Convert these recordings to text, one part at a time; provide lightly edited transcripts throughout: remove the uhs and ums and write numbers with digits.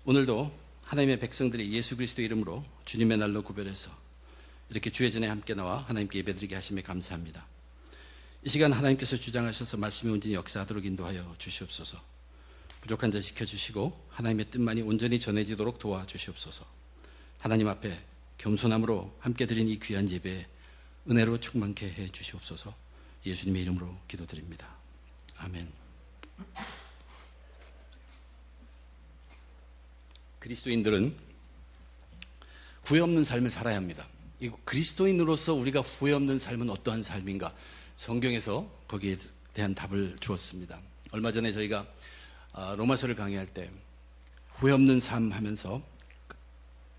오늘도 하나님의 백성들이 예수 그리스도 이름으로 주님의 날로 구별해서 이렇게 주의 전에 함께 나와 하나님께 예배드리게 하심에 감사합니다. 이 시간 하나님께서 주장하셔서 말씀이 온전히 역사하도록 인도하여 주시옵소서. 부족한 자 지켜주시고 하나님의 뜻만이 온전히 전해지도록 도와주시옵소서. 하나님 앞에 겸손함으로 함께 드린 이 귀한 예배에 은혜로 충만케 해 주시옵소서. 예수님의 이름으로 기도드립니다. 아멘. 그리스도인들은 후회 없는 삶을 살아야 합니다. 이 그리스도인으로서 우리가 후회 없는 삶은 어떠한 삶인가? 성경에서 거기에 대한 답을 주었습니다. 얼마 전에 저희가 로마서를 강의할 때 후회 없는 삶 하면서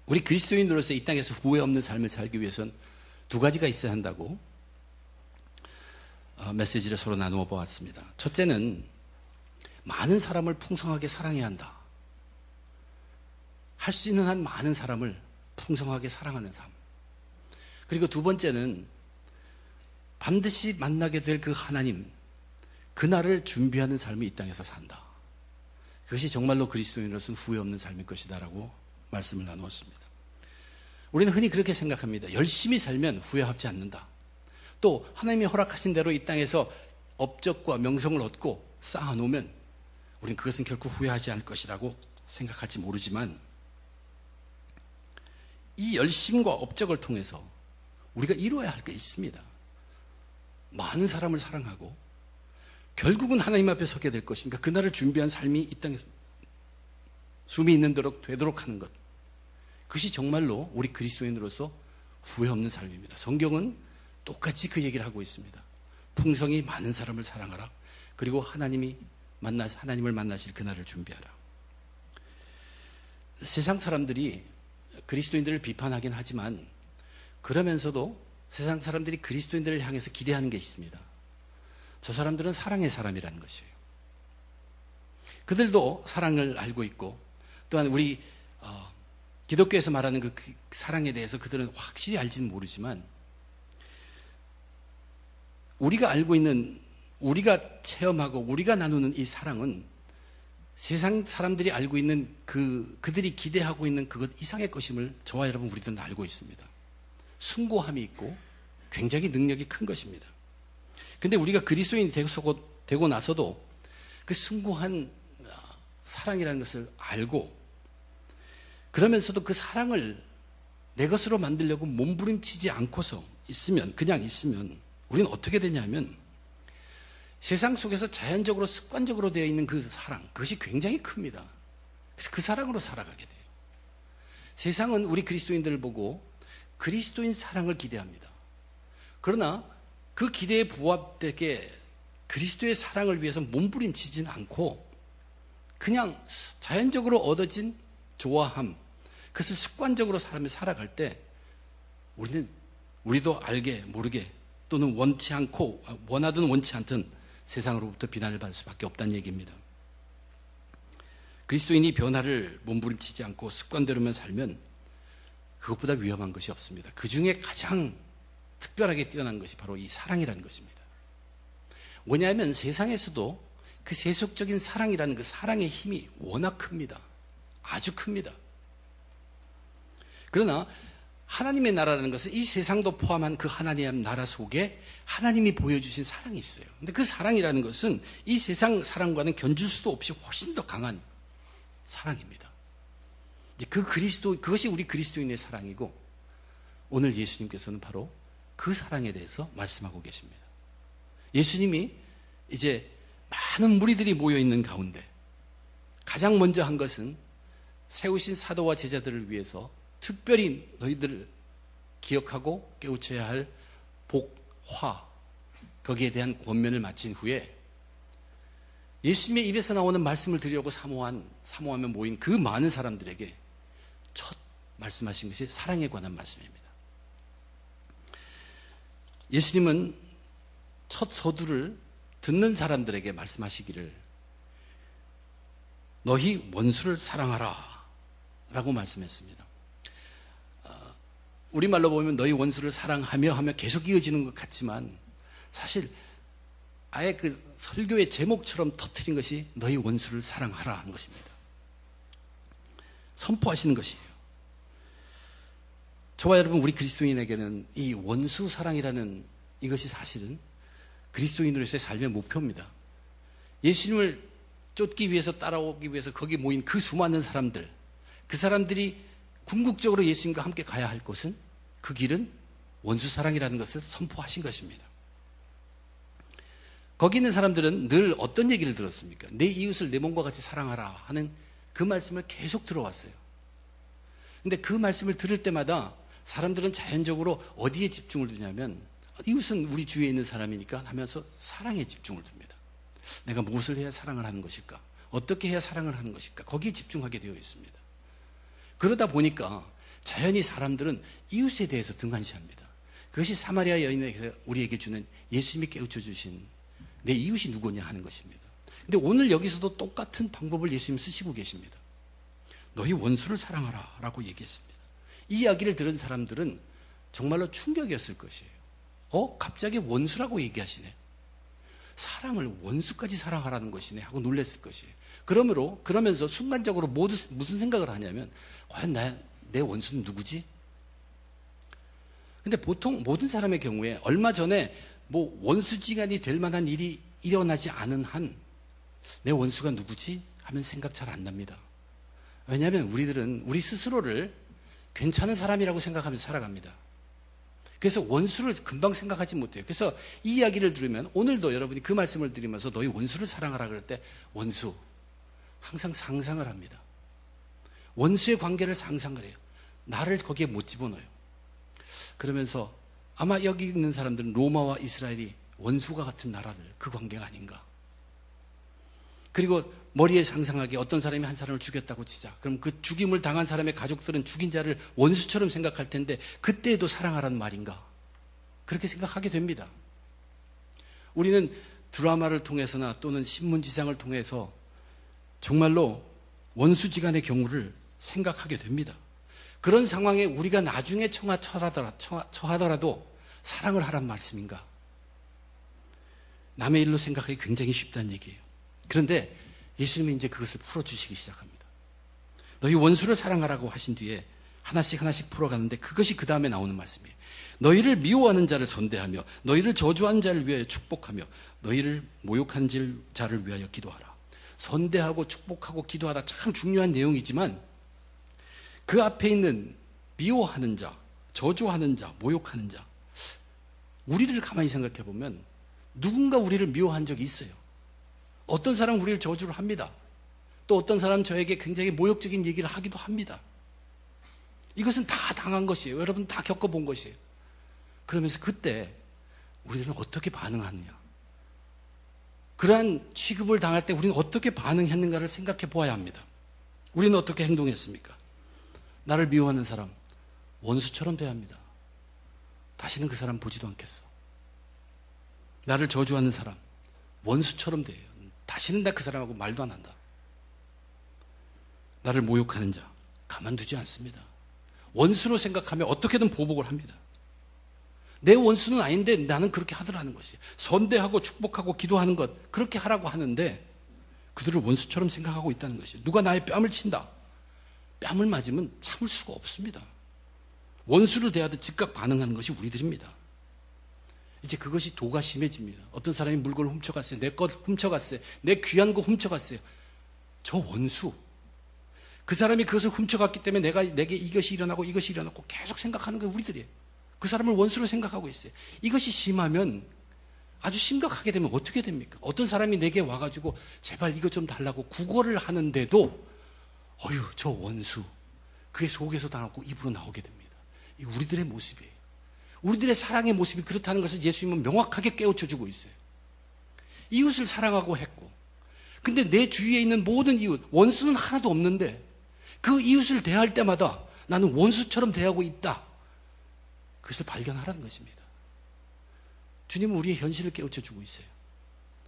우리 그리스도인으로서 이 땅에서 후회 없는 삶을 살기 위해서는 두 가지가 있어야 한다고 메시지를 서로 나누어 보았습니다. 첫째는 많은 사람을 풍성하게 사랑해야 한다. 할 수 있는 한 많은 사람을 풍성하게 사랑하는 삶. 그리고 두 번째는 반드시 만나게 될 그 하나님, 그날을 준비하는 삶이 이 땅에서 산다. 그것이 정말로 그리스도인으로서는 후회 없는 삶일 것이다 라고 말씀을 나누었습니다. 우리는 흔히 그렇게 생각합니다. 열심히 살면 후회하지 않는다. 또 하나님이 허락하신 대로 이 땅에서 업적과 명성을 얻고 쌓아놓으면 우리는 그것은 결코 후회하지 않을 것이라고 생각할지 모르지만 이 열심과 업적을 통해서 우리가 이루어야 할 게 있습니다. 많은 사람을 사랑하고 결국은 하나님 앞에 서게 될 것이니까 그날을 준비한 삶이 이 땅에 숨이 있는 대로 되도록 하는 것, 그것이 정말로 우리 그리스도인으로서 후회 없는 삶입니다. 성경은 똑같이 그 얘기를 하고 있습니다. 풍성히 많은 사람을 사랑하라. 그리고 하나님을 만나실 그날을 준비하라. 세상 사람들이 그리스도인들을 비판하긴 하지만 그러면서도 세상 사람들이 그리스도인들을 향해서 기대하는 게 있습니다. 저 사람들은 사랑의 사람이라는 것이에요. 그들도 사랑을 알고 있고 또한 우리 기독교에서 말하는 그 사랑에 대해서 그들은 확실히 알지는 모르지만 우리가 알고 있는, 우리가 체험하고 우리가 나누는 이 사랑은 세상 사람들이 알고 있는 그들이 기대하고 있는 그것 이상의 것임을 저와 여러분 우리들은 알고 있습니다. 숭고함이 있고 굉장히 능력이 큰 것입니다. 그런데 우리가 그리스도인이 되고 나서도 그 숭고한 사랑이라는 것을 알고 그러면서도 그 사랑을 내 것으로 만들려고 몸부림치지 않고서 그냥 있으면 우리는 어떻게 되냐면 세상 속에서 자연적으로 습관적으로 되어 있는 그 사랑, 그것이 굉장히 큽니다. 그래서 그 사랑으로 살아가게 돼요. 세상은 우리 그리스도인들을 보고 그리스도인 사랑을 기대합니다. 그러나 그 기대에 부합되게 그리스도의 사랑을 위해서 몸부림치지는 않고 그냥 자연적으로 얻어진 좋아함, 그것을 습관적으로 사람이 살아갈 때 우리도 알게 모르게 또는 원치 않고 원하든 원치 않든 세상으로부터 비난을 받을 수밖에 없다는 얘기입니다. 그리스도인이 변화를 몸부림치지 않고 습관대로만 살면 그것보다 위험한 것이 없습니다. 그 중에 가장 특별하게 뛰어난 것이 바로 이 사랑이라는 것입니다. 왜냐하면 세상에서도 그 세속적인 사랑이라는 그 사랑의 힘이 워낙 큽니다. 아주 큽니다. 그러나 하나님의 나라라는 것은 이 세상도 포함한 그 하나님의 나라 속에 하나님이 보여주신 사랑이 있어요. 근데 그 사랑이라는 것은 이 세상 사랑과는 견줄 수도 없이 훨씬 더 강한 사랑입니다. 이제 그것이 우리 그리스도인의 사랑이고 오늘 예수님께서는 바로 그 사랑에 대해서 말씀하고 계십니다. 예수님이 이제 많은 무리들이 모여 있는 가운데 가장 먼저 한 것은 세우신 사도와 제자들을 위해서 특별히 너희들을 기억하고 깨우쳐야 할 복화, 거기에 대한 권면을 마친 후에 예수님의 입에서 나오는 말씀을 들으려고 사모하며 모인 그 많은 사람들에게 첫 말씀하신 것이 사랑에 관한 말씀입니다. 예수님은 첫 서두를 듣는 사람들에게 말씀하시기를 너희 원수를 사랑하라 라고 말씀했습니다. 우리말로 보면 너희 원수를 사랑하며 하며 계속 이어지는 것 같지만 사실 아예 그 설교의 제목처럼 터뜨린 것이 너희 원수를 사랑하라 하는 것입니다. 선포하시는 것이에요. 저와 여러분, 우리 그리스도인에게는 이 원수 사랑이라는 이것이 사실은 그리스도인으로서의 삶의 목표입니다. 예수님을 쫓기 위해서, 따라오기 위해서 거기 모인 그 수많은 사람들, 그 사람들이 궁극적으로 예수님과 함께 가야 할 곳은, 그 길은 원수 사랑이라는 것을 선포하신 것입니다. 거기 있는 사람들은 늘 어떤 얘기를 들었습니까? 내 이웃을 내 몸과 같이 사랑하라 하는 그 말씀을 계속 들어왔어요. 근데 그 말씀을 들을 때마다 사람들은 자연적으로 어디에 집중을 두냐면, 이웃은 우리 주위에 있는 사람이니까 하면서 사랑에 집중을 둡니다. 내가 무엇을 해야 사랑을 하는 것일까? 어떻게 해야 사랑을 하는 것일까? 거기에 집중하게 되어 있습니다. 그러다 보니까 자연히 사람들은 이웃에 대해서 등한시합니다. 그것이 사마리아 여인에게서 우리에게 주는, 예수님이 깨우쳐 주신 내 이웃이 누구냐 하는 것입니다. 근데 오늘 여기서도 똑같은 방법을 예수님 쓰시고 계십니다. 너희 원수를 사랑하라 라고 얘기했습니다. 이 이야기를 들은 사람들은 정말로 충격이었을 것이에요. 갑자기 원수라고 얘기하시네. 사랑을 원수까지 사랑하라는 것이네 하고 놀랐을 것이에요. 그러면서 순간적으로 무슨 생각을 하냐면, 과연 내 원수는 누구지? 근데 보통 모든 사람의 경우에 얼마 전에 원수지간이 될 만한 일이 일어나지 않은 한 내 원수가 누구지? 하면 생각 잘 안 납니다. 왜냐하면 우리들은 우리 스스로를 괜찮은 사람이라고 생각하면서 살아갑니다. 그래서 원수를 금방 생각하지 못해요. 그래서 이 이야기를 들으면, 오늘도 여러분이 그 말씀을 드리면서 너희 원수를 사랑하라 그럴 때, 원수 항상 상상을 합니다. 원수의 관계를 상상을 해요. 나를 거기에 못 집어넣어요. 그러면서 아마 여기 있는 사람들은 로마와 이스라엘이 원수가 같은 나라들, 그 관계가 아닌가. 그리고 머리에 상상하게 어떤 사람이 한 사람을 죽였다고 치자. 그럼 그 죽임을 당한 사람의 가족들은 죽인 자를 원수처럼 생각할 텐데, 그때에도 사랑하라는 말인가? 그렇게 생각하게 됩니다. 우리는 드라마를 통해서나 또는 신문지상을 통해서 정말로 원수지간의 경우를 생각하게 됩니다. 그런 상황에 우리가 나중에 처하더라도 사랑을 하란 말씀인가? 남의 일로 생각하기 굉장히 쉽다는 얘기예요. 그런데 예수님이 이제 그것을 풀어주시기 시작합니다. 너희 원수를 사랑하라고 하신 뒤에 하나씩 풀어가는데, 그것이 그 다음에 나오는 말씀이에요. 너희를 미워하는 자를 선대하며 너희를 저주하는 자를 위하여 축복하며 너희를 모욕하는 자를 위하여 기도하라. 선대하고 축복하고 기도하다, 참 중요한 내용이지만, 그 앞에 있는 미워하는 자, 저주하는 자, 모욕하는 자, 우리를 가만히 생각해 보면 누군가 우리를 미워한 적이 있어요. 어떤 사람은 우리를 저주를 합니다. 또 어떤 사람은 저에게 굉장히 모욕적인 얘기를 하기도 합니다. 이것은 다 당한 것이에요. 여러분 다 겪어본 것이에요. 그러면서 그때 우리들은 어떻게 반응하느냐, 그러한 취급을 당할 때 우리는 어떻게 반응했는가를 생각해 보아야 합니다. 우리는 어떻게 행동했습니까? 나를 미워하는 사람 원수처럼 대합니다. 다시는 그 사람 보지도 않겠어. 나를 저주하는 사람 원수처럼 대해요. 다시는 나 그 사람하고 말도 안 한다. 나를 모욕하는 자 가만두지 않습니다. 원수로 생각하며 어떻게든 보복을 합니다. 내 원수는 아닌데 나는 그렇게 하더라는 것이에요. 선대하고 축복하고 기도하는 것, 그렇게 하라고 하는데 그들을 원수처럼 생각하고 있다는 것이에요. 누가 나의 뺨을 친다, 뺨을 맞으면 참을 수가 없습니다. 원수를 대하듯 즉각 반응하는 것이 우리들입니다. 이제 그것이 도가 심해집니다. 어떤 사람이 물건을 훔쳐갔어요. 내 것 훔쳐갔어요. 내 귀한 거 훔쳐갔어요. 저 원수, 그 사람이 그것을 훔쳐갔기 때문에 내게 이것이 일어나고 이것이 일어나고 계속 생각하는 게 우리들이에요. 그 사람을 원수로 생각하고 있어요. 이것이 심하면, 아주 심각하게 되면 어떻게 됩니까? 어떤 사람이 내게 와가지고 제발 이것 좀 달라고 구걸을 하는데도 어휴 저 원수, 그게 속에서 다 나오고 입으로 나오게 됩니다. 이 우리들의 모습이에요. 우리들의 사랑의 모습이 그렇다는 것을 예수님은 명확하게 깨우쳐 주고 있어요. 이웃을 사랑하고 했고, 근데 내 주위에 있는 모든 이웃, 원수는 하나도 없는데 그 이웃을 대할 때마다 나는 원수처럼 대하고 있다. 그것을 발견하라는 것입니다. 주님은 우리의 현실을 깨우쳐 주고 있어요.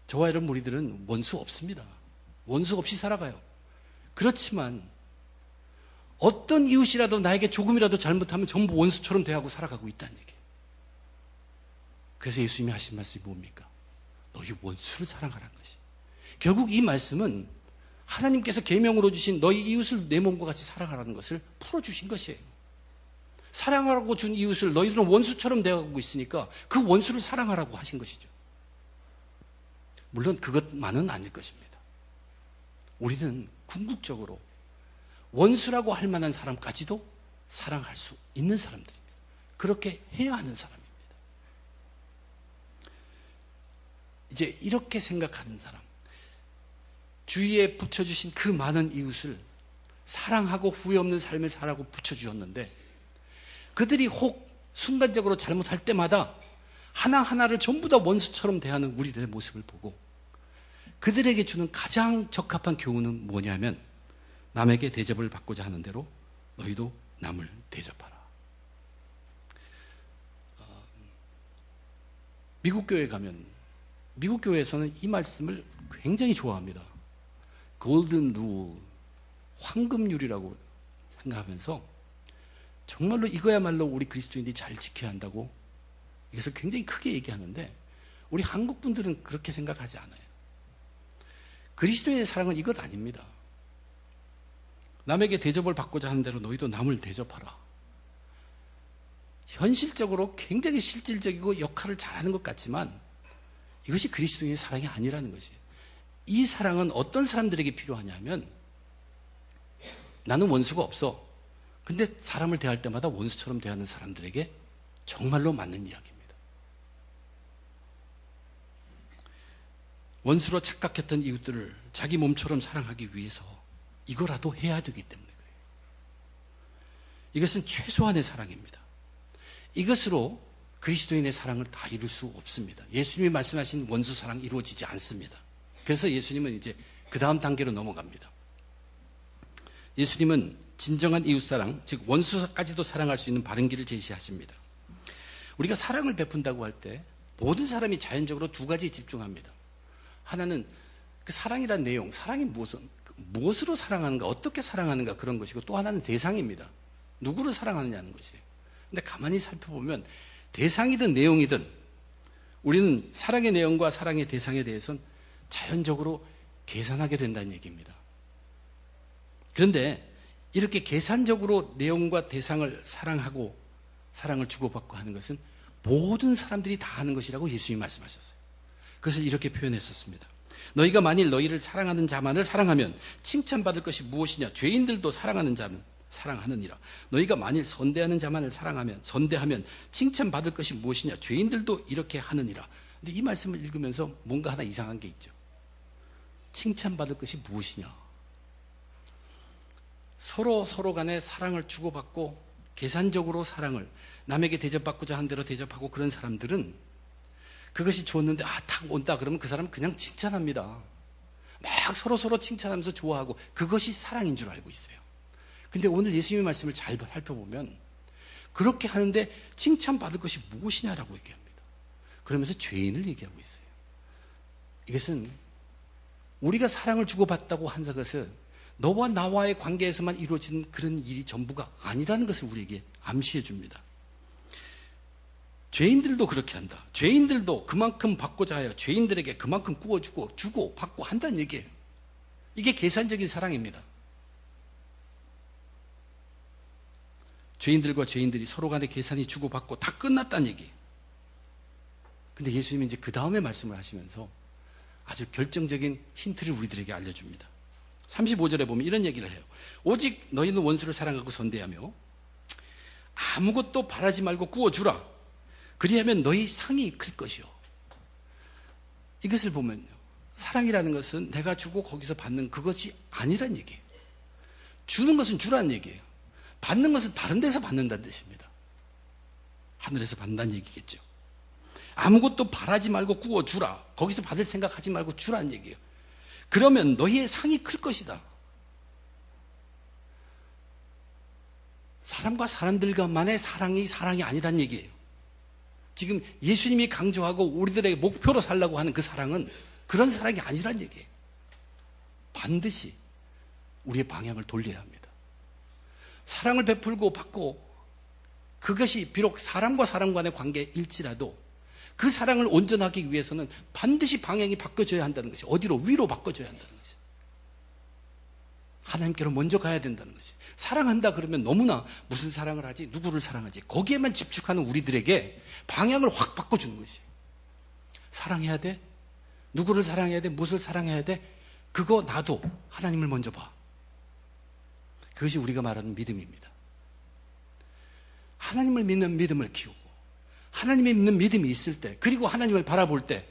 저와 여러분 우리들은 원수 없습니다. 원수 없이 살아가요. 그렇지만 어떤 이웃이라도 나에게 조금이라도 잘못하면 전부 원수처럼 대하고 살아가고 있다는 얘기예요. 그래서 예수님이 하신 말씀이 뭡니까? 너희 원수를 사랑하라는 것이. 결국 이 말씀은 하나님께서 계명으로 주신 너희 이웃을 내 몸과 같이 사랑하라는 것을 풀어주신 것이에요. 사랑하라고 준 이웃을 너희들은 원수처럼 대하고 있으니까 그 원수를 사랑하라고 하신 것이죠. 물론 그것만은 아닐 것입니다. 우리는 궁극적으로 원수라고 할 만한 사람까지도 사랑할 수 있는 사람들입니다. 그렇게 해야 하는 사람입니다. 이제 이렇게 생각하는 사람, 주위에 붙여주신 그 많은 이웃을 사랑하고 후회 없는 삶을 살라고 붙여주셨는데 그들이 혹 순간적으로 잘못할 때마다 하나하나를 전부 다 원수처럼 대하는 우리들의 모습을 보고 그들에게 주는 가장 적합한 교훈은 뭐냐면 남에게 대접을 받고자 하는 대로 너희도 남을 대접하라. 미국 교회에 가면 미국 교회에서는 이 말씀을 굉장히 좋아합니다. 골든 룰, 황금률이라고 생각하면서 정말로 이거야말로 우리 그리스도인들이 잘 지켜야 한다고 이것을 굉장히 크게 얘기하는데 우리 한국 분들은 그렇게 생각하지 않아요. 그리스도인의 사랑은 이것 아닙니다. 남에게 대접을 받고자 하는 대로 너희도 남을 대접하라. 현실적으로 굉장히 실질적이고 역할을 잘하는 것 같지만 이것이 그리스도인의 사랑이 아니라는 것이에요. 이 사랑은 어떤 사람들에게 필요하냐면 나는 원수가 없어. 근데 사람을 대할 때마다 원수처럼 대하는 사람들에게 정말로 맞는 이야기입니다. 원수로 착각했던 이웃들을 자기 몸처럼 사랑하기 위해서 이거라도 해야 되기 때문에 그래요. 이것은 최소한의 사랑입니다. 이것으로 그리스도인의 사랑을 다 이룰 수 없습니다. 예수님이 말씀하신 원수 사랑 이루어지지 않습니다. 그래서 예수님은 이제 그 다음 단계로 넘어갑니다. 예수님은 진정한 이웃사랑, 즉 원수까지도 사랑할 수 있는 바른 길을 제시하십니다. 우리가 사랑을 베푼다고 할 때 모든 사람이 자연적으로 두 가지에 집중합니다. 하나는 그 사랑이란 내용, 사랑이 무엇으로 사랑하는가, 어떻게 사랑하는가 그런 것이고 또 하나는 대상입니다. 누구를 사랑하느냐는 것이에요. 근데 가만히 살펴보면 대상이든 내용이든 우리는 사랑의 내용과 사랑의 대상에 대해서는 자연적으로 계산하게 된다는 얘기입니다. 그런데 이렇게 계산적으로 내용과 대상을 사랑하고 사랑을 주고받고 하는 것은 모든 사람들이 다 하는 것이라고 예수님이 말씀하셨어요. 그것을 이렇게 표현했었습니다. 너희가 만일 너희를 사랑하는 자만을 사랑하면 칭찬받을 것이 무엇이냐? 죄인들도 사랑하는 자는 사랑하느니라. 너희가 만일 선대하는 자만을 선대하면 칭찬받을 것이 무엇이냐? 죄인들도 이렇게 하느니라. 근데 이 말씀을 읽으면서 뭔가 하나 이상한 게 있죠. 칭찬받을 것이 무엇이냐? 서로 간에 사랑을 주고받고 계산적으로 사랑을 남에게 대접받고자 하는 대로 대접하고 그런 사람들은 그것이 좋았는데 탁 온다 그러면 그 사람은 그냥 칭찬합니다. 막 서로 칭찬하면서 좋아하고 그것이 사랑인 줄 알고 있어요. 근데 오늘 예수님의 말씀을 잘 살펴보면 그렇게 하는데 칭찬받을 것이 무엇이냐라고 얘기합니다. 그러면서 죄인을 얘기하고 있어요. 이것은 우리가 사랑을 주고받다고 한 것은 너와 나와의 관계에서만 이루어지는 그런 일이 전부가 아니라는 것을 우리에게 암시해 줍니다. 죄인들도 그렇게 한다. 죄인들도 그만큼 받고자 하여 죄인들에게 그만큼 구워주고 주고 받고 한다는 얘기예요. 이게 계산적인 사랑입니다. 죄인들과 죄인들이 서로 간에 계산이 주고받고 다 끝났다는 얘기예요. 근데 예수님이 이제 그 다음에 말씀을 하시면서 아주 결정적인 힌트를 우리들에게 알려줍니다. 35절에 보면 이런 얘기를 해요. 오직 너희는 원수를 사랑하고 선대하며 아무것도 바라지 말고 구워주라. 그리하면 너희 상이 클 것이요. 이것을 보면요. 사랑이라는 것은 내가 주고 거기서 받는 그것이 아니란 얘기예요. 주는 것은 주라는 얘기예요. 받는 것은 다른 데서 받는다는 뜻입니다. 하늘에서 받는다는 얘기겠죠. 아무것도 바라지 말고 구워주라. 거기서 받을 생각하지 말고 주라는 얘기예요. 그러면 너희의 상이 클 것이다. 사람과 사람들과만의 사랑이 아니란 얘기예요. 지금 예수님이 강조하고 우리들에게 목표로 살라고 하는 그 사랑은 그런 사랑이 아니란 얘기예요. 반드시 우리의 방향을 돌려야 합니다. 사랑을 베풀고 받고 그것이 비록 사람과 사람 간의 관계일지라도 그 사랑을 온전하기 위해서는 반드시 방향이 바꿔줘야 한다는 것이 어디로? 위로 바꿔줘야 한다는 것이. 하나님께로 먼저 가야 된다는 것이. 사랑한다 그러면 너무나 무슨 사랑을 하지? 누구를 사랑하지? 거기에만 집중하는 우리들에게 방향을 확 바꿔주는 것이. 사랑해야 돼? 누구를 사랑해야 돼? 무엇을 사랑해야 돼? 그거 놔도 하나님을 먼저 봐. 그것이 우리가 말하는 믿음입니다. 하나님을 믿는 믿음을 키우고 하나님의 믿는 믿음이 있을 때, 그리고 하나님을 바라볼 때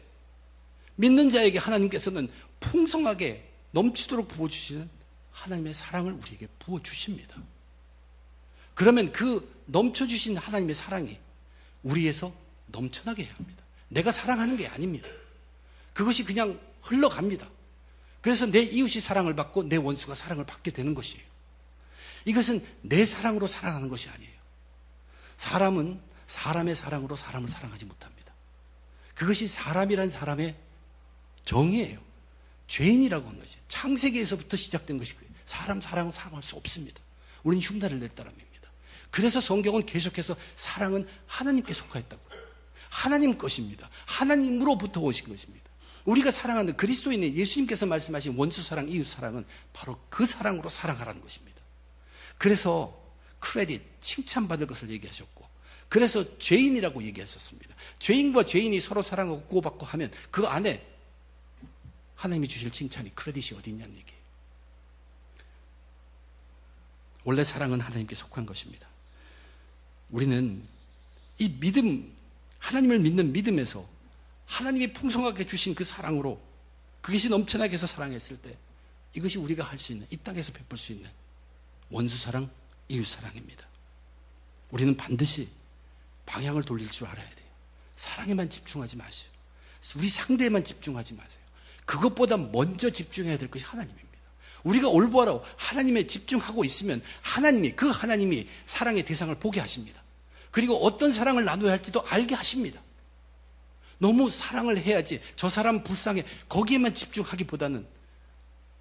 믿는 자에게 하나님께서는 풍성하게 넘치도록 부어주시는 하나님의 사랑을 우리에게 부어주십니다. 그러면 그 넘쳐주신 하나님의 사랑이 우리에서 넘쳐나게 해야 합니다. 내가 사랑하는 게 아닙니다. 그것이 그냥 흘러갑니다. 그래서 내 이웃이 사랑을 받고 내 원수가 사랑을 받게 되는 것이에요. 이것은 내 사랑으로 사랑하는 것이 아니에요. 사람은 사람의 사랑으로 사람을 사랑하지 못합니다. 그것이 사람이란 사람의 정의예요. 죄인이라고 한 것이 창세기에서부터 시작된 것이 사람 사랑은 사랑할 수 없습니다. 우리는 흉내를 낼 따름입니다. 그래서 성경은 계속해서 사랑은 하나님께 속하였다고요. 하나님 것입니다. 하나님으로부터 오신 것입니다. 우리가 사랑하는 그리스도인의 예수님께서 말씀하신 원수 사랑, 이웃 사랑은 바로 그 사랑으로 사랑하라는 것입니다. 그래서 크레딧, 칭찬받을 것을 얘기하셨고, 그래서 죄인이라고 얘기하셨습니다. 죄인과 죄인이 서로 사랑하고 구호받고 하면 그 안에 하나님이 주실 칭찬이, 크레딧이 어디 있냐는 얘기예요. 원래 사랑은 하나님께 속한 것입니다. 우리는 이 믿음, 하나님을 믿는 믿음에서 하나님이 풍성하게 주신 그 사랑으로 그것이 넘쳐나게 해서 사랑했을 때 이것이 우리가 할 수 있는, 이 땅에서 베풀 수 있는 원수 사랑, 이웃 사랑입니다. 우리는 반드시 방향을 돌릴 줄 알아야 돼요. 사랑에만 집중하지 마세요. 우리 상대에만 집중하지 마세요. 그것보다 먼저 집중해야 될 것이 하나님입니다. 우리가 올바로 하나님에 집중하고 있으면 그 하나님이 사랑의 대상을 보게 하십니다. 그리고 어떤 사랑을 나눠야 할지도 알게 하십니다. 너무 사랑을 해야지, 저 사람 불쌍해, 거기에만 집중하기보다는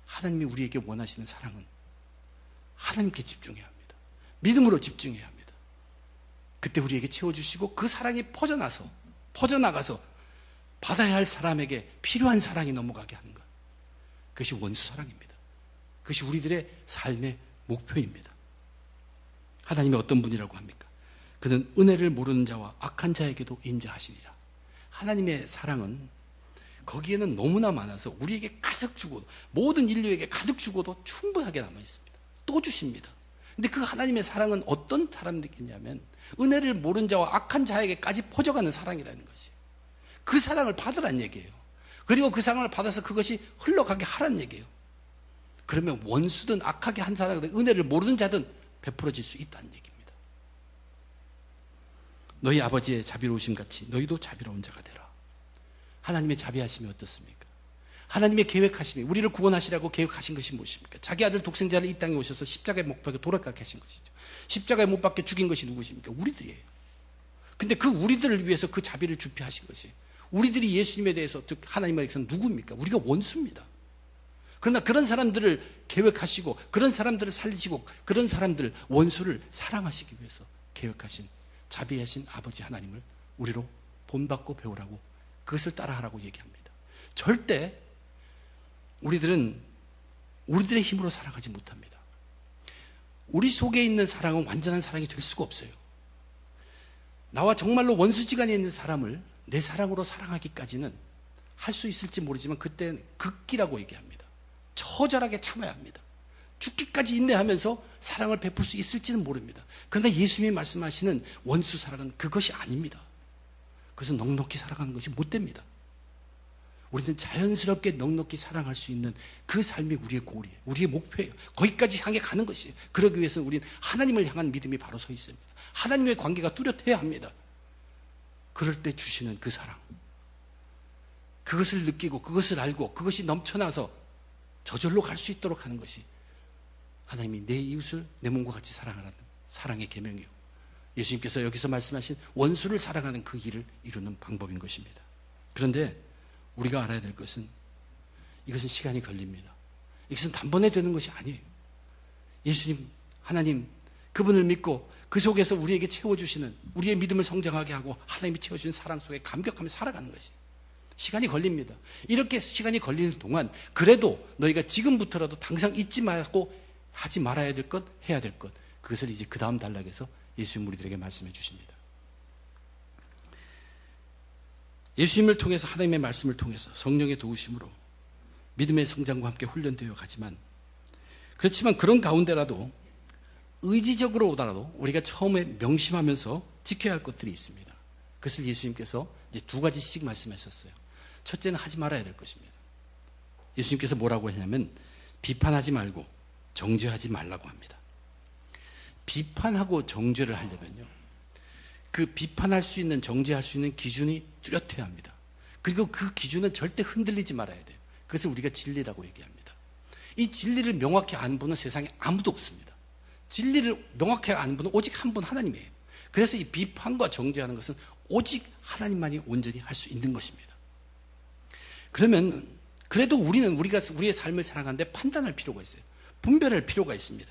하나님이 우리에게 원하시는 사랑은 하나님께 집중해야 합니다. 믿음으로 집중해야 합니다. 그때 우리에게 채워주시고 그 사랑이 퍼져나가서 받아야 할 사람에게 필요한 사랑이 넘어가게 하는 것, 그것이 원수 사랑입니다. 그것이 우리들의 삶의 목표입니다. 하나님이 어떤 분이라고 합니까? 그는 은혜를 모르는 자와 악한 자에게도 인자하시니라. 하나님의 사랑은 거기에는 너무나 많아서 우리에게 가득 주고도, 모든 인류에게 가득 주고도 충분하게 남아 있습니다. 또 주십니다. 근데 그 하나님의 사랑은 어떤 사람들이냐면 은혜를 모르는 자와 악한 자에게까지 퍼져가는 사랑이라는 것이, 그 사랑을 받으란 얘기예요. 그리고 그 사랑을 받아서 그것이 흘러가게 하란 얘기예요. 그러면 원수든 악하게 한 사람이든 은혜를 모르는 자든 베풀어질 수 있다는 얘기입니다. 너희 아버지의 자비로우심 같이 너희도 자비로운 자가 되라. 하나님의 자비하심이 어떻습니까? 하나님의 계획하심이, 우리를 구원하시라고 계획하신 것이 무엇입니까? 자기 아들 독생자를 이 땅에 오셔서 십자가에 못 박혀 돌아가게 하신 것이죠. 십자가에 못 박혀 죽인 것이 누구십니까? 우리들이에요. 근데 그 우리들을 위해서 그 자비를 주피하신 것이, 우리들이 예수님에 대해서, 즉 하나님에게서는 누구입니까? 우리가 원수입니다. 그러나 그런 사람들을 계획하시고, 그런 사람들을 살리시고, 그런 사람들, 원수를 사랑하시기 위해서 계획하신, 자비하신 아버지 하나님을 우리로 본받고 배우라고, 그것을 따라하라고 얘기합니다. 절대 우리들은 우리들의 힘으로 살아가지 못합니다. 우리 속에 있는 사랑은 완전한 사랑이 될 수가 없어요. 나와 정말로 원수지간에 있는 사람을 내 사랑으로 사랑하기까지는 할 수 있을지 모르지만 그때는 극기라고 얘기합니다. 처절하게 참아야 합니다. 죽기까지 인내하면서 사랑을 베풀 수 있을지는 모릅니다. 그러나 예수님이 말씀하시는 원수 사랑은 그것이 아닙니다. 그것은 넉넉히 사랑하는 것이 못 됩니다. 우리는 자연스럽게 넉넉히 사랑할 수 있는 그 삶이 우리의 골이에요. 우리의 목표예요. 거기까지 향해 가는 것이에요. 그러기 위해서는 우리는 하나님을 향한 믿음이 바로 서 있습니다. 하나님의 관계가 뚜렷해야 합니다. 그럴 때 주시는 그 사랑, 그것을 느끼고 그것을 알고 그것이 넘쳐나서 저절로 갈 수 있도록 하는 것이 하나님이 내 이웃을 내 몸과 같이 사랑하라는 사랑의 계명이요, 예수님께서 여기서 말씀하신 원수를 사랑하는 그 일을 이루는 방법인 것입니다. 그런데 우리가 알아야 될 것은, 이것은 시간이 걸립니다. 이것은 단번에 되는 것이 아니에요. 예수님, 하나님, 그분을 믿고 그 속에서 우리에게 채워주시는, 우리의 믿음을 성장하게 하고 하나님이 채워주시는 사랑 속에 감격하며 살아가는 것이 시간이 걸립니다. 이렇게 시간이 걸리는 동안 그래도 너희가 지금부터라도 당장 잊지 말고 하지 말아야 될 것, 해야 될 것, 그것을 이제 그 다음 단락에서 예수님 우리들에게 말씀해 주십니다. 예수님을 통해서, 하나님의 말씀을 통해서 성령의 도우심으로 믿음의 성장과 함께 훈련되어 가지만, 그렇지만 그런 가운데라도 의지적으로 오더라도 우리가 처음에 명심하면서 지켜야 할 것들이 있습니다. 그것을 예수님께서 이제 두 가지씩 말씀하셨어요. 첫째는 하지 말아야 될 것입니다. 예수님께서 뭐라고 했냐면 비판하지 말고 정죄하지 말라고 합니다. 비판하고 정죄를 하려면요, 그 비판할 수 있는, 정죄할 수 있는 기준이 뚜렷해야 합니다. 그리고 그 기준은 절대 흔들리지 말아야 돼요. 그것을 우리가 진리라고 얘기합니다. 이 진리를 명확히 아는 분은 세상에 아무도 없습니다. 진리를 명확히 아는 분은 오직 한 분, 하나님이에요. 그래서 이 비판과 정죄하는 것은 오직 하나님만이 온전히 할 수 있는 것입니다. 그러면 그래도 우리가 우리의 삶을 살아가는데 판단할 필요가 있어요. 분별할 필요가 있습니다.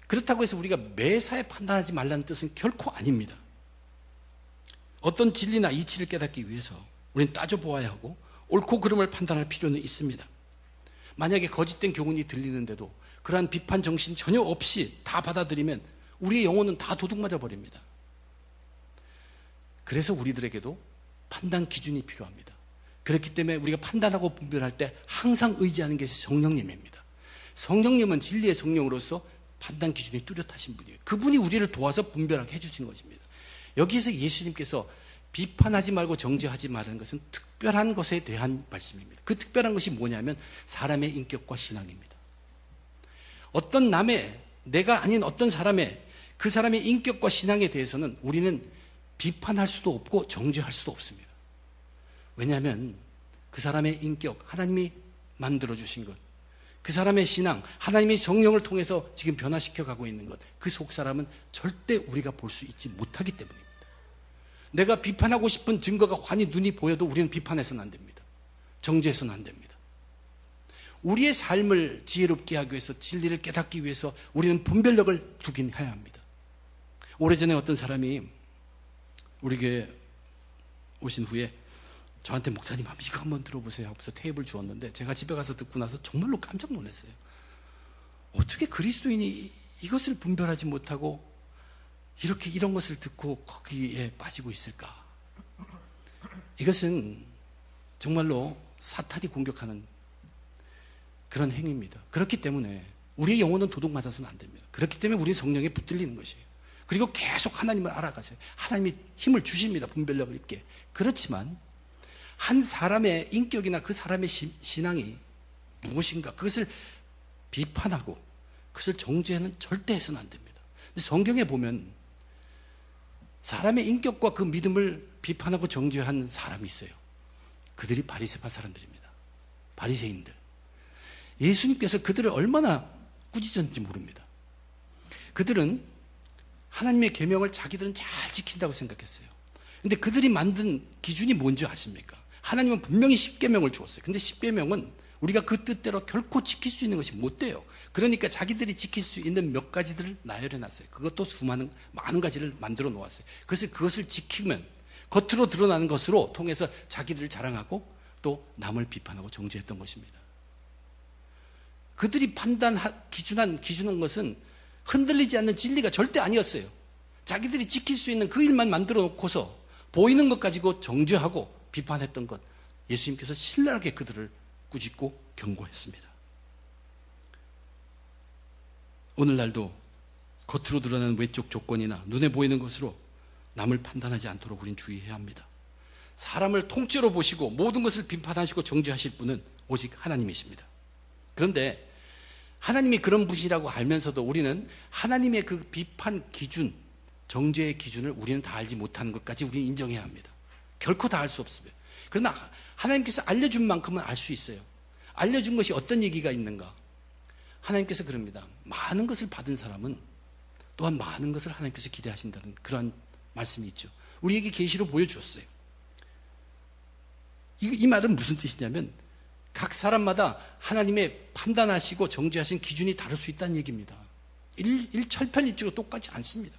그렇다고 해서 우리가 매사에 판단하지 말라는 뜻은 결코 아닙니다. 어떤 진리나 이치를 깨닫기 위해서 우리는 따져보아야 하고 옳고 그름을 판단할 필요는 있습니다. 만약에 거짓된 교훈이 들리는데도 그러한 비판 정신 전혀 없이 다 받아들이면 우리의 영혼은 다 도둑맞아 버립니다. 그래서 우리들에게도 판단 기준이 필요합니다. 그렇기 때문에 우리가 판단하고 분별할 때 항상 의지하는 것이 성령님입니다. 성령님은 진리의 성령으로서 판단 기준이 뚜렷하신 분이에요. 그분이 우리를 도와서 분별하게 해주신 것입니다. 여기에서 예수님께서 비판하지 말고 정죄하지 말라는 것은 특별한 것에 대한 말씀입니다. 그 특별한 것이 뭐냐면 사람의 인격과 신앙입니다. 어떤 남의, 내가 아닌 어떤 사람의, 그 사람의 인격과 신앙에 대해서는 우리는 비판할 수도 없고 정죄할 수도 없습니다. 왜냐하면 그 사람의 인격, 하나님이 만들어주신 것, 그 사람의 신앙, 하나님의 성령을 통해서 지금 변화시켜 가고 있는 것, 그 속사람은 절대 우리가 볼 수 있지 못하기 때문입니다. 내가 비판하고 싶은 증거가 환히 눈이 보여도 우리는 비판해서는 안 됩니다. 정죄해서는 안 됩니다. 우리의 삶을 지혜롭게 하기 위해서, 진리를 깨닫기 위해서 우리는 분별력을 두긴 해야 합니다. 오래전에 어떤 사람이 우리 교회 오신 후에 저한테 목사님 이거 한번 들어보세요 하고서 테이프를 주었는데 제가 집에 가서 듣고 나서 정말로 깜짝 놀랐어요. 어떻게 그리스도인이 이것을 분별하지 못하고 이렇게 이런 것을 듣고 거기에 빠지고 있을까? 이것은 정말로 사탄이 공격하는 그런 행위입니다. 그렇기 때문에 우리의 영혼은 도둑 맞아서는 안 됩니다. 그렇기 때문에 우리 성령에 붙들리는 것이에요. 그리고 계속 하나님을 알아가세요. 하나님이 힘을 주십니다. 분별력을 있게. 그렇지만 한 사람의 인격이나 그 사람의 신앙이 무엇인가, 그것을 비판하고 그것을 정죄하는 절대 해서는 안 됩니다. 근데 성경에 보면 사람의 인격과 그 믿음을 비판하고 정죄한 사람이 있어요. 그들이 바리새파 사람들입니다. 바리새인들. 예수님께서 그들을 얼마나 꾸짖었는지 모릅니다. 그들은 하나님의 계명을 자기들은 잘 지킨다고 생각했어요. 근데 그들이 만든 기준이 뭔지 아십니까? 하나님은 분명히 10계명을 주었어요. 근데 10계명은 우리가 그 뜻대로 결코 지킬 수 있는 것이 못 돼요. 그러니까 자기들이 지킬 수 있는 몇 가지들을 나열해 놨어요. 그것도 많은 가지를 만들어 놓았어요. 그래서 그것을 지키면 겉으로 드러나는 것으로 통해서 자기들을 자랑하고 또 남을 비판하고 정죄했던 것입니다. 그들이 기준한 것은 흔들리지 않는 진리가 절대 아니었어요. 자기들이 지킬 수 있는 그 일만 만들어 놓고서 보이는 것 가지고 정죄하고 비판했던 것, 예수님께서 신랄하게 그들을 꾸짖고 경고했습니다. 오늘날도 겉으로 드러나는 외적 조건이나 눈에 보이는 것으로 남을 판단하지 않도록 우린 주의해야 합니다. 사람을 통째로 보시고 모든 것을 비판하시고 정죄하실 분은 오직 하나님이십니다. 그런데 하나님이 그런 분이라고 알면서도 우리는 하나님의 그 비판 기준, 정죄의 기준을 우리는 다 알지 못하는 것까지 우리는 인정해야 합니다. 결코 다 알 수 없습니다. 그러나 하나님께서 알려준 만큼은 알 수 있어요. 알려준 것이 어떤 얘기가 있는가? 하나님께서 그럽니다. 많은 것을 받은 사람은 또한 많은 것을 하나님께서 기대하신다는 그러한 말씀이 있죠. 우리에게 계시로 보여주었어요. 이 말은 무슨 뜻이냐면 각 사람마다 하나님의 판단하시고 정죄하신 기준이 다를 수 있다는 얘기입니다. 일철편일치로 똑같지 않습니다.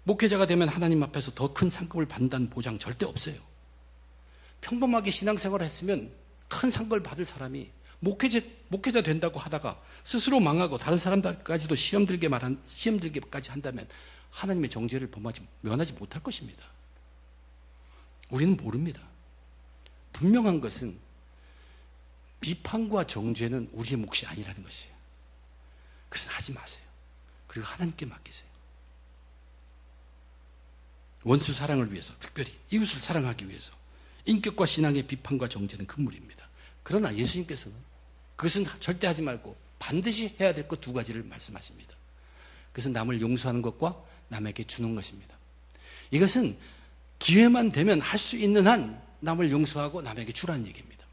목회자가 되면 하나님 앞에서 더 큰 상급을 받는다는 보장 절대 없어요. 평범하게 신앙생활을 했으면 큰 상급을 받을 사람이 목회자 된다고 하다가 스스로 망하고 다른 사람들까지도 시험 들게까지 한다면 하나님의 정죄를 면하지 못할 것입니다. 우리는 모릅니다. 분명한 것은 비판과 정죄는 우리의 몫이 아니라는 것이에요. 그래서 하지 마세요. 그리고 하나님께 맡기세요. 원수 사랑을 위해서, 특별히 이웃을 사랑하기 위해서 인격과 신앙의 비판과 정죄는 금물입니다. 그러나 예수님께서는 그것은 절대 하지 말고 반드시 해야 될 것 두 가지를 말씀하십니다. 그것은 남을 용서하는 것과 남에게 주는 것입니다. 이것은 기회만 되면 할 수 있는 한 남을 용서하고 남에게 주라는 얘기입니다.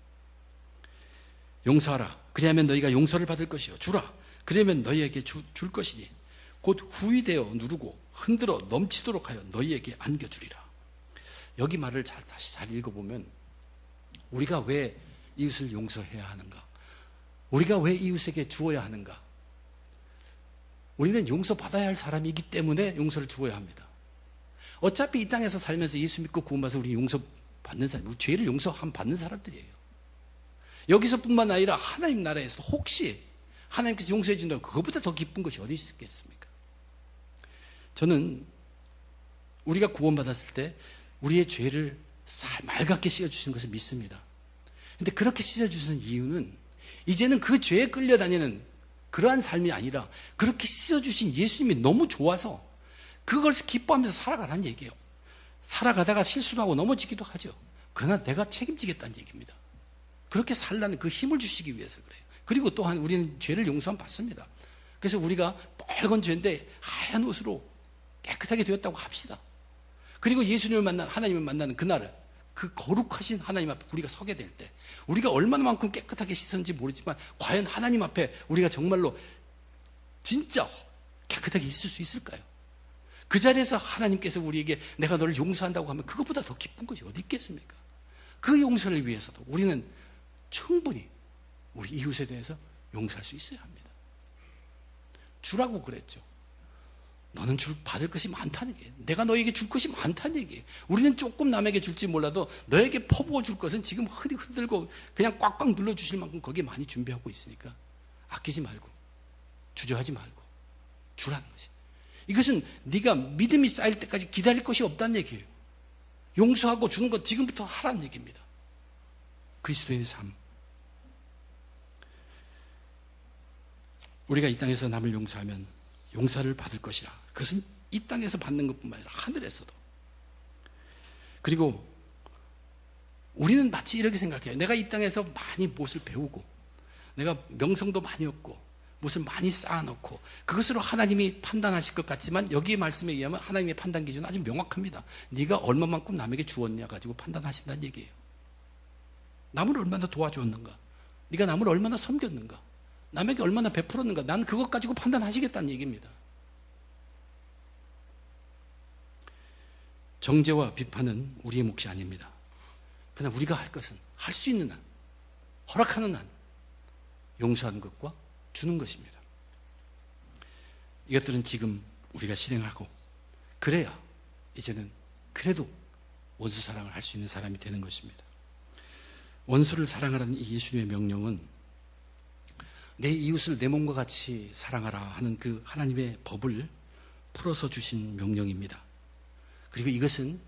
용서하라. 그리하면 너희가 용서를 받을 것이요. 주라. 그러면 너희에게 줄 것이니 곧 후이되어 누르고 흔들어 넘치도록 하여 너희에게 안겨주리라. 여기 말을 다시 잘 읽어보면 우리가 왜 이웃을 용서해야 하는가? 우리가 왜 이웃에게 주어야 하는가? 우리는 용서받아야 할 사람이기 때문에 용서를 주어야 합니다. 어차피 이 땅에서 살면서 예수 믿고 구원받아서 우리 용서받는 사람, 우리 죄를 받는 사람들이에요. 여기서뿐만 아니라 하나님 나라에서 혹시 하나님께서 용서해 준다면 그것보다 더 기쁜 것이 어디 있겠습니까? 저는 우리가 구원받았을 때 우리의 죄를 맑게 씻어주시는 것을 믿습니다. 그런데 그렇게 씻어주시는 이유는 이제는 그 죄에 끌려다니는 그러한 삶이 아니라 그렇게 씻어주신 예수님이 너무 좋아서 그걸 기뻐하면서 살아가라는 얘기예요. 살아가다가 실수도 하고 넘어지기도 하죠. 그러나 내가 책임지겠다는 얘기입니다. 그렇게 살라는 그 힘을 주시기 위해서 그래요. 그리고 또한 우리는 죄를 용서함 받습니다. 그래서 우리가 빨간 죄인데 하얀 옷으로 깨끗하게 되었다고 합시다. 그리고 예수님을 하나님을 만나는 그날을 그 거룩하신 하나님 앞에 우리가 서게 될 때 우리가 얼마나만큼 깨끗하게 씻었는지 모르지만 과연 하나님 앞에 우리가 정말로 진짜 깨끗하게 있을 수 있을까요? 그 자리에서 하나님께서 우리에게 내가 너를 용서한다고 하면 그것보다 더 기쁜 것이 어디 있겠습니까? 그 용서를 위해서도 우리는 충분히 우리 이웃에 대해서 용서할 수 있어야 합니다. 주라고 그랬죠. 너는 받을 것이 많다는 얘기예요. 내가 너에게 줄 것이 많다는 얘기예요. 우리는 조금 남에게 줄지 몰라도 너에게 퍼부어 줄 것은 지금 흔들고 그냥 꽉꽉 눌러주실 만큼 거기에 많이 준비하고 있으니까 아끼지 말고 주저하지 말고 주라는 것이. 이것은 네가 믿음이 쌓일 때까지 기다릴 것이 없다는 얘기예요. 용서하고 주는 것 지금부터 하라는 얘기입니다. 그리스도인의 삶. 우리가 이 땅에서 남을 용서하면 용서를 받을 것이라. 그것은 이 땅에서 받는 것뿐만 아니라 하늘에서도. 그리고 우리는 마치 이렇게 생각해요. 내가 이 땅에서 많이 무엇을 배우고 내가 명성도 많이 얻고 무엇을 많이 쌓아놓고 그것으로 하나님이 판단하실 것 같지만 여기 말씀에 의하면 하나님의 판단 기준은 아주 명확합니다. 네가 얼마만큼 남에게 주었냐 가지고 판단하신다는 얘기예요. 남을 얼마나 도와주었는가, 네가 남을 얼마나 섬겼는가, 남에게 얼마나 베풀었는가, 난 그것 가지고 판단하시겠다는 얘기입니다. 정죄와 비판은 우리의 몫이 아닙니다. 그러나 우리가 할 것은 할 수 있는 한, 허락하는 한 용서하는 것과 주는 것입니다. 이것들은 지금 우리가 실행하고 그래야 이제는 그래도 원수 사랑을 할 수 있는 사람이 되는 것입니다. 원수를 사랑하라는 이 예수님의 명령은 내 이웃을 내 몸과 같이 사랑하라 하는 그 하나님의 법을 풀어서 주신 명령입니다. 그리고 이것은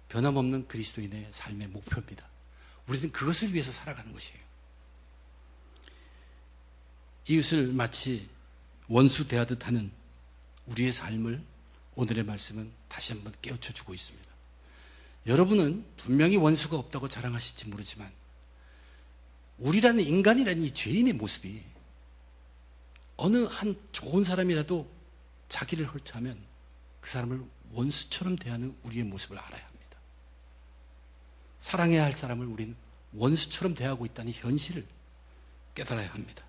변함없는 그리스도인의 삶의 목표입니다. 우리는 그것을 위해서 살아가는 것이에요. 이웃을 마치 원수 대하듯 하는 우리의 삶을 오늘의 말씀은 다시 한번 깨우쳐 주고 있습니다. 여러분은 분명히 원수가 없다고 자랑하실지 모르지만 우리라는 인간이라는 이 죄인의 모습이 어느 한 좋은 사람이라도 자기를 헐트하면 그 사람을 원수처럼 대하는 우리의 모습을 알아야 합니다. 사랑해야 할 사람을 우리는 원수처럼 대하고 있다는 현실을 깨달아야 합니다.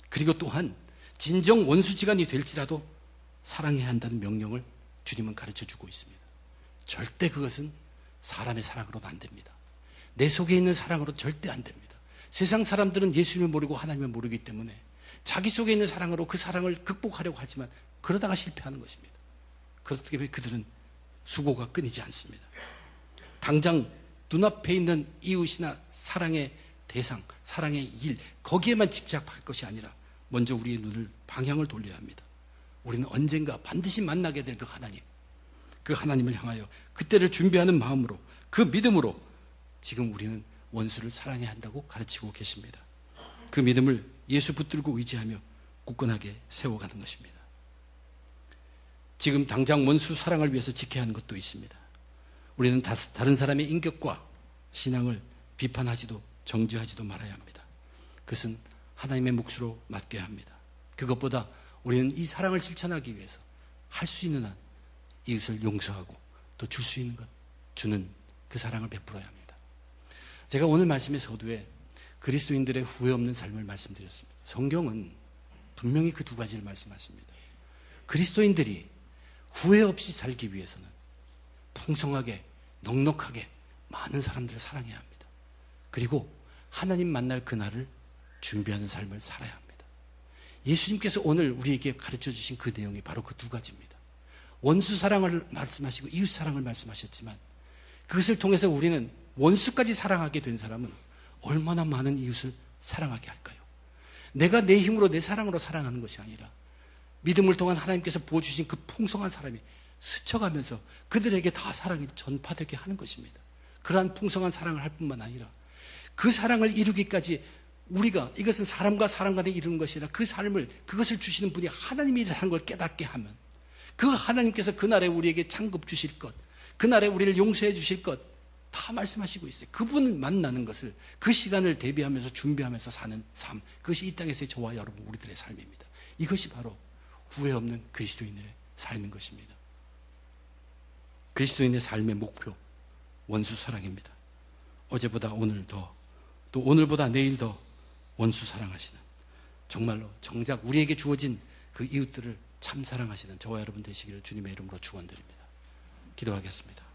그리고 또한 진정 원수지간이 될지라도 사랑해야 한다는 명령을 주님은 가르쳐주고 있습니다. 절대 그것은 사람의 사랑으로는 안 됩니다. 내 속에 있는 사랑으로 절대 안 됩니다. 세상 사람들은 예수님을 모르고 하나님을 모르기 때문에 자기 속에 있는 사랑으로 그 사랑을 극복하려고 하지만 그러다가 실패하는 것입니다. 그렇기 때문에 그들은 수고가 끊이지 않습니다. 당장 눈앞에 있는 이웃이나 사랑의 대상, 사랑의 일, 거기에만 집착할 것이 아니라 먼저 우리의 눈을 방향을 돌려야 합니다. 우리는 언젠가 반드시 만나게 될 그 하나님, 그 하나님을 향하여 그때를 준비하는 마음으로, 그 믿음으로 지금 우리는 원수를 사랑해야 한다고 가르치고 계십니다. 그 믿음을 예수 붙들고 의지하며 굳건하게 세워가는 것입니다. 지금 당장 원수 사랑을 위해서 지켜야 하는 것도 있습니다. 우리는 다른 사람의 인격과 신앙을 비판하지도 정죄하지도 말아야 합니다. 그것은 하나님의 몫으로 맡겨야 합니다. 그것보다 우리는 이 사랑을 실천하기 위해서 할 수 있는 한 이웃을 용서하고 또 줄 수 있는 것 주는 그 사랑을 베풀어야 합니다. 제가 오늘 말씀의 서두에 그리스도인들의 후회 없는 삶을 말씀드렸습니다. 성경은 분명히 그 두 가지를 말씀하십니다. 그리스도인들이 후회 없이 살기 위해서는 풍성하게 넉넉하게 많은 사람들을 사랑해야 합니다. 그리고 하나님 만날 그날을 준비하는 삶을 살아야 합니다. 예수님께서 오늘 우리에게 가르쳐 주신 그 내용이 바로 그 두 가지입니다. 원수 사랑을 말씀하시고 이웃 사랑을 말씀하셨지만 그것을 통해서 우리는 원수까지 사랑하게 된 사람은 얼마나 많은 이웃을 사랑하게 할까요? 내가 내 힘으로 내 사랑으로 사랑하는 것이 아니라 믿음을 통한 하나님께서 부어주신 그 풍성한 사람이 스쳐가면서 그들에게 다 사랑이 전파되게 하는 것입니다. 그러한 풍성한 사랑을 할 뿐만 아니라 그 사랑을 이루기까지 우리가 이것은 사람과 사람 간에 이루는 것이 아니라 그 삶을 그것을 주시는 분이 하나님이라는 걸 깨닫게 하면 그 하나님께서 그날에 우리에게 창급 주실 것, 그날에 우리를 용서해 주실 것 다 말씀하시고 있어요. 그분을 만나는 것을 그 시간을 대비하면서 준비하면서 사는 삶, 그것이 이 땅에서의 저와 여러분 우리들의 삶입니다. 이것이 바로 후회 없는 그리스도인의 삶인 것입니다. 그리스도인의 삶의 목표, 원수 사랑입니다. 어제보다 오늘 더, 또 오늘보다 내일 더 원수 사랑하시는, 정말로 정작 우리에게 주어진 그 이웃들을 참 사랑하시는 저와 여러분 되시기를 주님의 이름으로 축원드립니다. 기도하겠습니다.